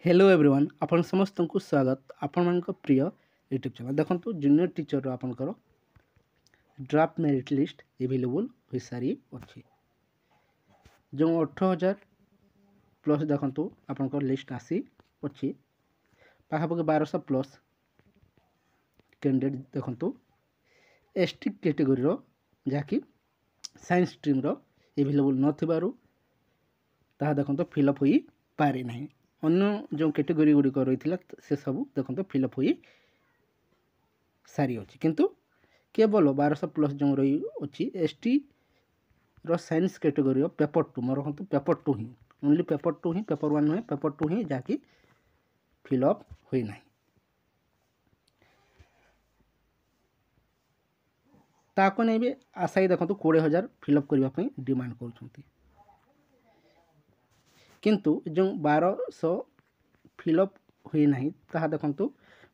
Hello everyone आपण समस्त को स्वागत आपण प्रिय यूट्यूब चैनल देखो जूनियर टीचर आपंकर ड्राफ्ट मेरिट लिस्ट एवेलेबल हो सारी अच्छी जो 18,000 प्लस देखो आपंकर लिस्ट आसी अच्छी पाखापाखि 1200 प्लस कैंडिडेट देखो एसटी कैटेगोरी जहाँकि साइंस स्ट्रीम एवेलेबल नथिबारु ताहा देखो फिलअप हो पारे नहीं अन्य जो कैटेगोरी गुड़िक रही से सब देखो फिलअप हो सारी अच्छी किंतु केवल 1200 प्लस जो रही अच्छी एसटी रो साइंस कैटेगोरी पेपर 2 मोर कहतु पेपर 2 ही ओनली पेपर 2 ही पेपर 1 नुहे पेपर 2 ही जहाँकि फिलअप हुई ना ताको नहीं भी आशायी देखो 20,000 फिलअप करने डिमांड कर किंतु जो 1200 फिलअप हुई ना ताहा देखो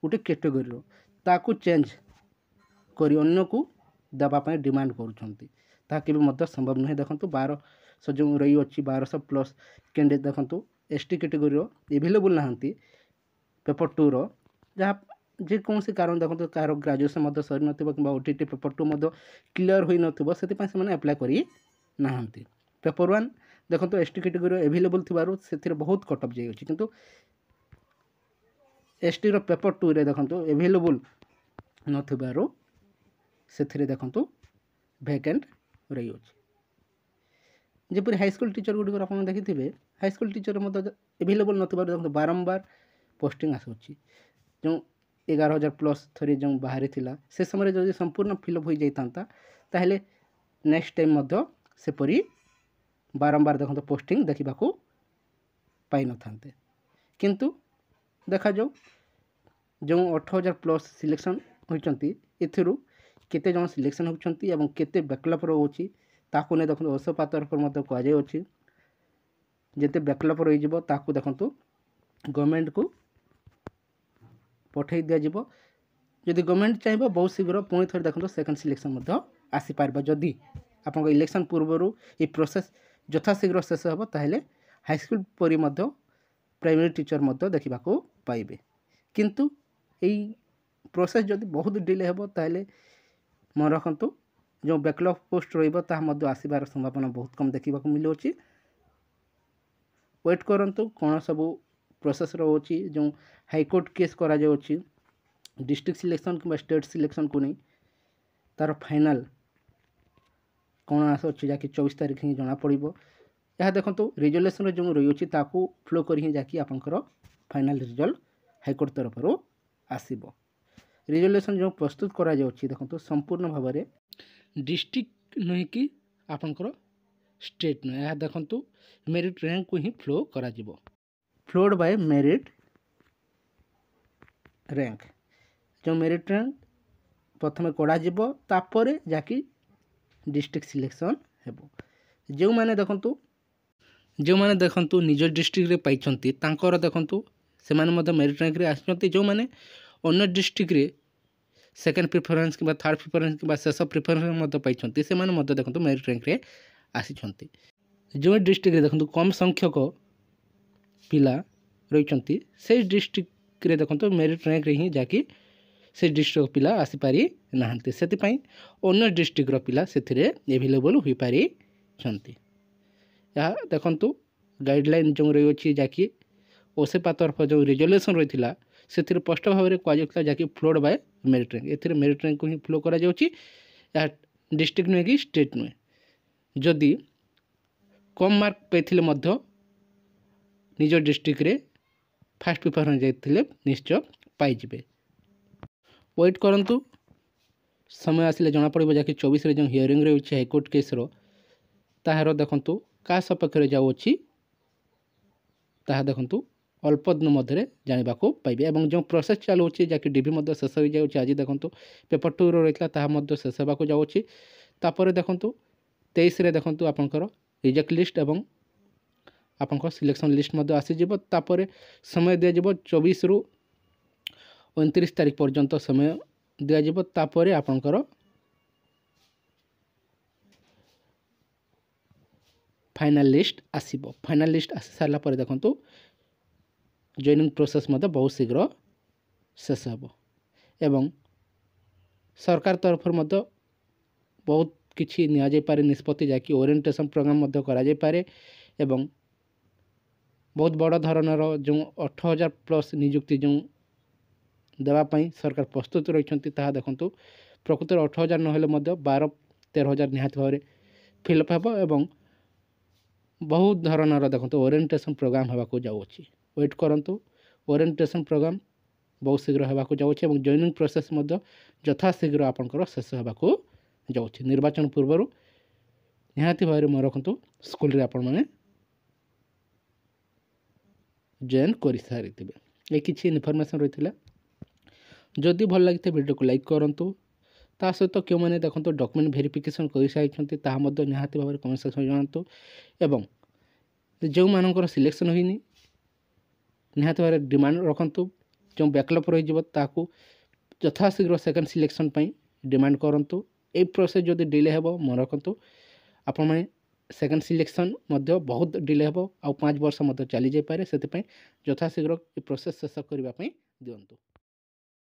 गोटे कैटेगोरी ताकू चेंज करी अन्य को देवाई डिमांड कर संभव नुहे देखो 1200 जो रही अच्छी 1200 प्लस कैंडिडेट देखो एसटी कैटेगोरी एवेलेबल नहांती पेपर 2 रो जहाँ जेकोसी कारण देखो कह ग्रेजुएशन सरी ना कि ओटीटी पेपर 2 क्लीयर हो ना अप्लाई करी नहांती पेपर 1 देखो एसटी कैटेगोरी एवेलेबल थी बहुत कटअप जाइए किंतु एसटी रो पेपर 2 रे देखो एवेलेबल नथिबारु से देखो वैकेंट रही अच्छी जपरी हाईस्कल टीचर गुड़िक आप देखिए हाईस्कल टीचर एवेलेबल नथिबारु बारंबार पोस्टिंग आसूँ जो 11,000 प्लस थरी जो बाहरी थिला से समय जब संपूर्ण फिलअप हो जाता ताहले नेक्स्ट टाइम सेपरी बारंबार देखो पोस्टिंग देखा पाई न था किंतु देखा जाऊ जो 18,000 प्लस सिलेक्शन होती एथिरु केते जन सिलेक्शन होती केते बैकलप रोचे ताकू नहीं देखो ओसपा तरफ कहुच्छी जिते बैकलप रही देखो गवर्नमेंट को पठे दिज्व जदि गवर्नमेंट चाहिए बहुत शीघ्र पुणी थे देखो सेकेंड सिलेक्शन आसीपार जदि आप इलेक्शन पूर्वर ये प्रोसेस यथाशीघ्र शेष हो ताहले हाईस्कल परी प्राइमरी टीचर देखा पाइबे किंतु यही प्रोसेस जदि बहुत डिले हो ताहले मन रखु जो बैकलॉग पोस्ट रसबार संभावना बहुत कम देखा मिलूँ वेट करंतु कौन सब प्रोसेस रोची जो हाईकोर्ट केस करा डिस्ट्रिक्ट सिलेक्शन कि स्टेट सिलेक्शन को नहीं तार फाइनल कौन आसूँ जहाँकि 24 तारीख ही जना पड़ यह देखो रिजोल्यूशन जो रही अच्छी फ्लो कर जहाँकि आपंकर फाइनल रिजल्ट हाईकोर्ट तरफ आसब रिजोल्यूशन जो प्रस्तुत करा देखो संपूर्ण भाव में डिस्ट्रिक्ट नुहे कि आपंकर स्टेट नुहे यह देखो मेरिट रैंक को ही फ्लो करा फ्लोड बाय मेरिट रैंक जो मेरिट रैंक प्रथम कड़ापर जहाँकि डिस्ट्रिक्ट सिलेक्शन हेबो जो माने देखंतु निज डिस्ट्रिक्ट रे पाइछंती तांकर देखंतु से माने मेरिट रैंक रे आछंती जो माने अन्य डिस्ट्रिक्ट रे सेकेंड प्रिफरेंस कि थर्ड प्रिफरेंस कि शेष प्रिफरेंस पाइछंती से माने देखंतु मेरिट रैंक रे आसीछंती जो डिस्ट्रिक्ट रे देखंतु कम संख्यक पिला रही से डिस्ट्रिक्ट रे देखंतु मेरिट रैंक रे ही जाकि से डिस्ट्रिक्ट पिला आसीपारी नहांती से अन्य डिस्ट्रिक्ट पिला से एवेलेबल हो पारी छंती यह देखंतु गाइडलाइन जो रही अच्छी जहाँकि ओसेपा तरफ जो रिजोल्यूशन रही है से स्पष्ट भाव में कहला जहाँकि followed by merit rank a merit rank को ही फ्लो करा डिस्ट्रिक्ट नुहे कि स्टेट नुहे जदि कम मार्क पाई निज डिस्ट्रिक्ट रे फास्ट प्रिफरेंस जाइए निश्चय पाइबे वेट करंतु समय आसिले जना पड़ो जहाँकि 24 जो हियरिंग रही है हाईकोर्ट केस ताहार देखंतु का सपक्ष जाऊँगी ताहा देखंतु अल्प दिन मध्य जानवा पाइबे एवं जो प्रोसेस चलू जहाँकि डिवी शेष हो जाए आज देखंतु पेपर 2 रही है शेष होगा जाऊँगी तापर देखंतु 23 देखंतु आपंकर रिजेक्ट लिस्ट एवं आपंकर सिलेक्शन लिस्ट आसीज तापर समय दिज्व 24 रु 29 तारीख पर्यंत समय दिज्व तापर आपंकर फाइनल लिस्ट आसीबो फाइनल लिस्ट आसी सारा पर देखंतु ଜଏନିଂ ପ୍ରୋସେସ୍ ମଧ୍ୟ ବହୁତ ଶୀଘ୍ର ଶେଷ ହେବ ଏବଂ ସରକାର ତରଫରୁ ମଧ୍ୟ ବହୁତ କିଛି ନିଆଯାଇପାରେ ନିଷ୍ପତ୍ତି, ଯାହାକି ଓରିଏଣ୍ଟେସନ୍ ପ୍ରୋଗ୍ରାମ୍ ମଧ୍ୟ କରାଯାଇପାରେ ଏବଂ ବହୁତ ବଡ଼ ଧରଣର ଯେଉଁ 18,000+ ନିଯୁକ୍ତି ଯେଉଁ ଦେବା ପାଇଁ ସରକାର ପ୍ରସ୍ତୁତ ରହିଛନ୍ତି ତାହା ଦେଖନ୍ତୁ ପ୍ରକୃତରେ 18,000 ନହେଲେ ମଧ୍ୟ 12-13,000 ନିହାତି ଭାବରେ ଫିଲ୍ଅପ୍ ହେବ ଏବଂ ବହୁତ ଧରଣର ଦେଖନ୍ତୁ ଓରିଏଣ୍ଟେସନ୍ ପ୍ରୋଗ୍ରାମ୍ ହେବାକୁ ଯାଉଅଛି। ୱେଟ୍ କରନ୍ତୁ, ଓରିଏଣ୍ଟେସନ୍ ପ୍ରୋଗ୍ରାମ୍ ବହୁତ ଶୀଘ୍ର ହେବାକୁ ଯାଉଛି ଏବଂ ଜଏନିଂ ପ୍ରୋସେସ୍ ମଧ୍ୟ ଯଥାଶୀଘ୍ର ଆପଣଙ୍କର ଶେଷ ହେବାକୁ ଯାଉଛି। ନିର୍ବାଚନ ପୂର୍ବରୁ ନିହାତି ଭାବରେ ମନେ ରଖନ୍ତୁ ସ୍କୁଲରେ ଆପଣମାନେ ଜଏନ୍ କରିସାରିଥିବେ। ଏ କିଛି ଇନଫର୍ମେସନ୍ ରହିଥିଲା। ଯଦି ଭଲ ଲାଗିଥାଏ ଭିଡ଼ିଓକୁ ଲାଇକ୍ କରନ୍ତୁ। ତା ସହିତ କେଉଁମାନେ ଦେଖନ୍ତୁ ଡକ୍ୟୁମେଣ୍ଟ ଭେରିଫିକେସନ୍ କରିସାରିଛନ୍ତି ତାହା ମଧ୍ୟ ନିହାତି ଭାବରେ କମେଣ୍ଟ ସେକ୍ସନ୍ ଜଣାନ୍ତୁ ଏବଂ ଯେଉଁମାନଙ୍କର ସିଲେକ୍ସନ୍ ହୋଇନି ନିହାତି ଭାବରେ ଡିମାଣ୍ଡ ରଖନ୍ତୁ। ଯେଉଁ ବ୍ୟାକ୍ଲପ୍ ରହିଯିବ ତାକୁ ଯଥାଶୀଘ୍ର ସେକେଣ୍ଡ ସିଲେକ୍ସନ୍ ପାଇଁ ଡିମାଣ୍ଡ କରନ୍ତୁ। এই ପ୍ରୋସେସ୍ ଯଦି ଡିଲେ ହେବ ମନେ ରଖନ୍ତୁ ଆପଣମାନେ ସେକେଣ୍ଡ ସିଲେକ୍ସନ୍ ମଧ୍ୟ ବହୁତ ଡିଲେ ହେବ ଆଉ 5 ବର୍ଷ ମଧ୍ୟ ଚାଲିଯାଇପାରେ। ସେଥିପାଇଁ ଯଥାଶୀଘ୍ର ଏ ପ୍ରୋସେସ୍ ଶେଷ କରିବା ପାଇଁ ଦିଅନ୍ତୁ।